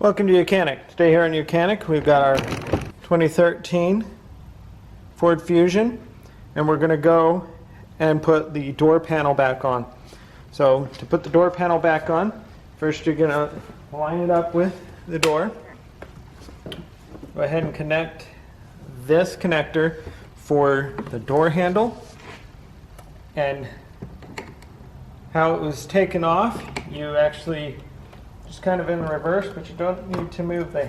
Welcome to YOUCANIC. Today here on YOUCANIC we've got our 2013 Ford Fusion, and we're going to go and put the door panel back on. So to put the door panel back on, first you're going to line it up with the door. Go ahead and connect this connector for the door handle, and how it was taken off, you actually just kind of in the reverse, but you don't need to move the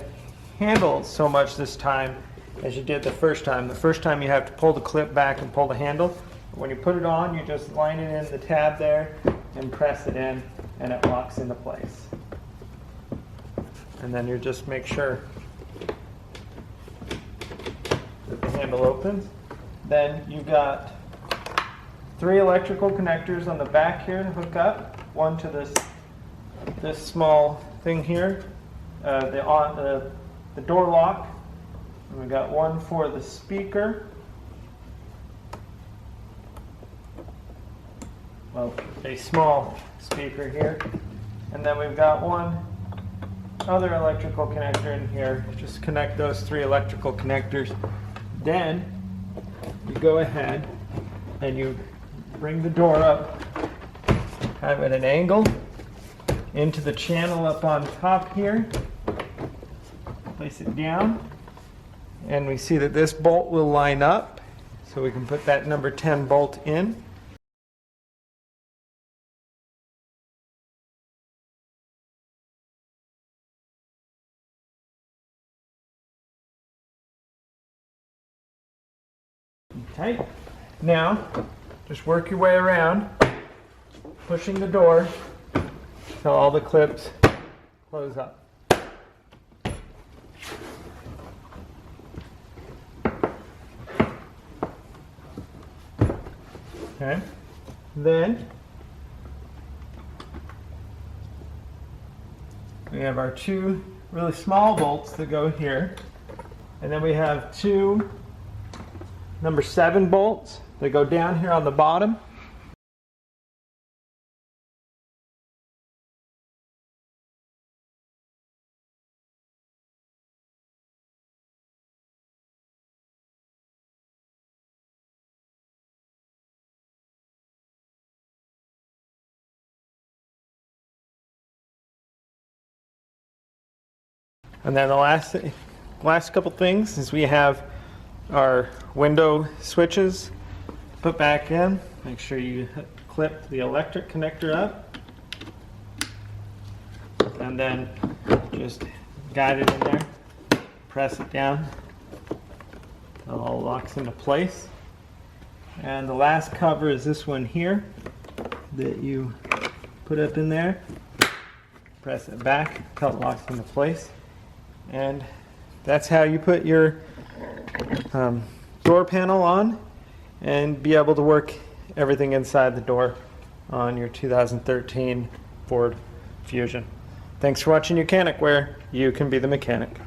handle so much this time as you did the first time. The first time you have to pull the clip back and pull the handle. When you put it on, you just line it in the tab there and press it in, and it locks into place. And then you just make sure that the handle opens. Then you've got 3 electrical connectors on the back here to hook up. One to this small thing here, the door lock. And we've got one for the speaker. Well, a small speaker here. And then we've got one other electrical connector in here. Just connect those 3 electrical connectors. Then you go ahead and you bring the door up kind of at an angle into the channel up on top here. Place it down, and we see that this bolt will line up, so we can put that number 10 bolt in. Okay, now just work your way around, pushing the door till all the clips close up. Okay, then we have our 2 really small bolts that go here, and then we have 2 number 7 bolts that go down here on the bottom. And then the last couple things is we have our window switches put back in. Make sure you clip the electric connector up, and then just guide it in there, press it down, it all locks into place. And the last cover is this one here that you put up in there, press it back until it locks into place. And that's how you put your door panel on and be able to work everything inside the door on your 2013 Ford Fusion. Thanks for watching YOUCANIC, where you can be the mechanic.